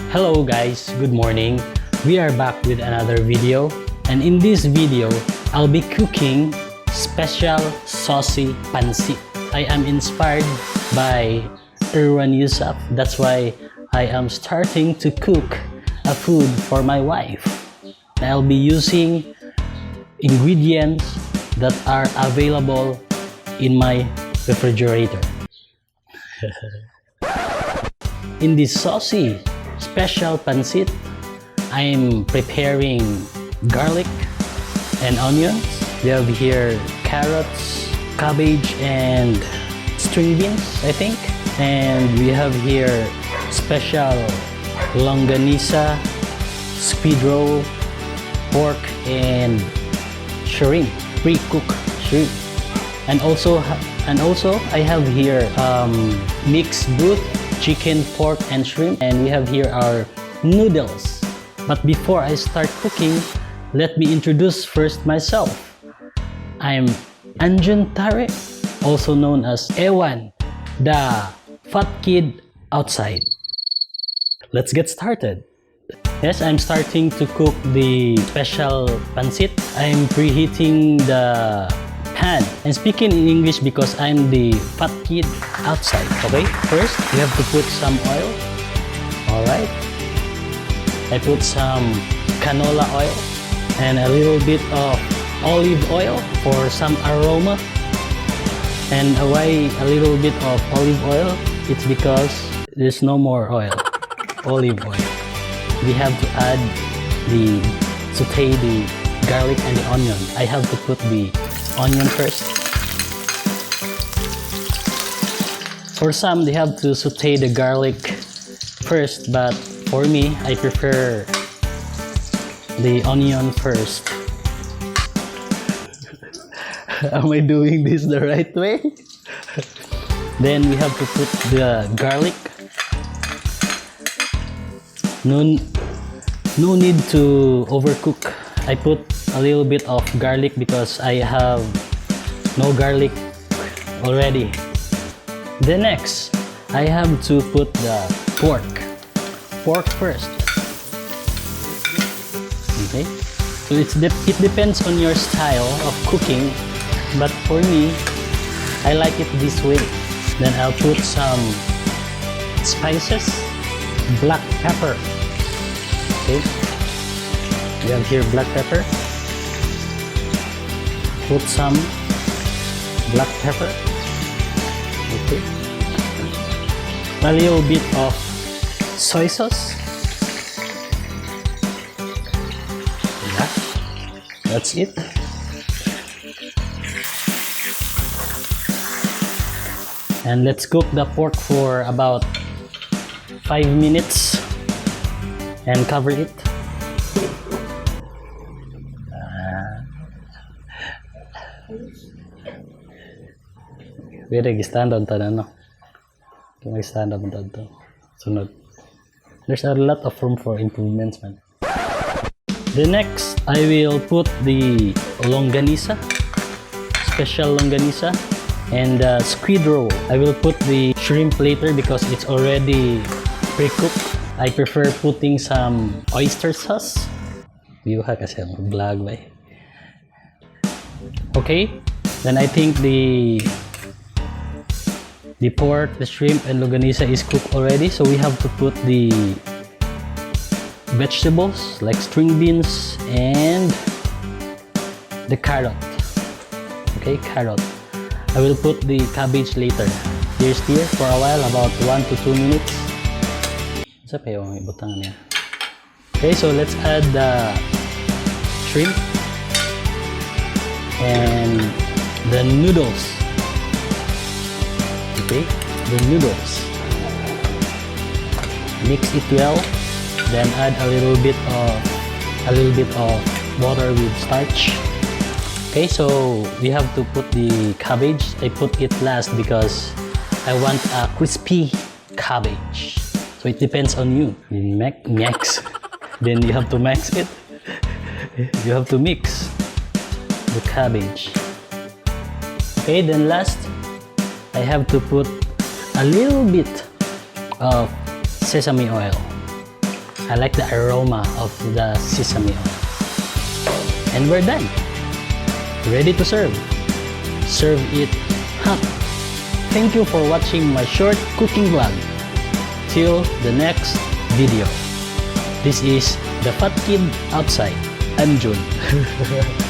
Hello guys, good morning. We are back with another video, and in this video, I'll be cooking special saucy pancit. I am inspired by Irwan Yusuf. That's why I am starting to cook a food for my wife. I'll be using ingredients that are available in my refrigerator. In this saucy special pancit, I'm preparing garlic and onions. We have here carrots, cabbage, and string beans, I think. And we have here special longanisa, squid roll, pork, and shrimp, pre-cooked shrimp. And also I have here mixed broth, chicken, pork, and shrimp. And we have here our noodles. But before I start cooking, let me introduce first myself. I'm Anjun Tare, also known as Ewan, the fat kid outside. Let's get started. Yes, I'm starting to cook the special pancit. I'm preheating the pan. I'm speaking in English because I'm the fat kid outside. Okay, first you have to put some oil. Alright, I put some canola oil and a little bit of olive oil for some aroma. And why a little bit of olive oil? It's because there's no more oil. Olive oil. We have to add saute the garlic and the onion. I have to put the onion first. For some, they have to saute the garlic first, but for me, I prefer the onion first. Am I doing this the right way? Then we have to put the garlic. No need to overcook. I put a little bit of garlic because I have no garlic already. Then next, I have to put the pork first. Okay, so it depends on your style of cooking, but for me, I like it this way. Then I'll put some spices, black pepper. Okay, we have here black pepper. Put some black pepper. Okay, a little bit of soy sauce. Yeah, that's it. And let's cook the pork for about 5 minutes and cover it. Pwede stand on tanan no. Mag-stand up on to. Sunod. There's a lot of room for improvements, man. The next, I will put the longanisa, special longanisa, and the squid roll. I will put the shrimp later because it's already pre-cooked. I prefer putting some oyster sauce. Biyuha kasi ang vlog ba eh. Okay, then I think the pork, the shrimp, and longanisa is cooked already, so we have to put the vegetables like string beans and the carrot. Okay, carrot. I will put the cabbage later. Stir for a while, about 1 to 2 minutes. Sa pa yung ibutang niya. Okay, so let's add the shrimp and the noodles. Okay, the noodles. Mix it well, then add a little bit of water with starch. Okay, so we have to put the cabbage. I put it last because I want a crispy cabbage. So it depends on you. You mix. Then you have to mix it. You have to mix the cabbage. Okay, then last, I have to put a little bit of sesame oil. I like the aroma of the sesame oil. And we're done. Ready to serve. Serve it hot. Thank you for watching my short cooking vlog. Till the next video. This is the Fat Kid Outside. I'm Jun.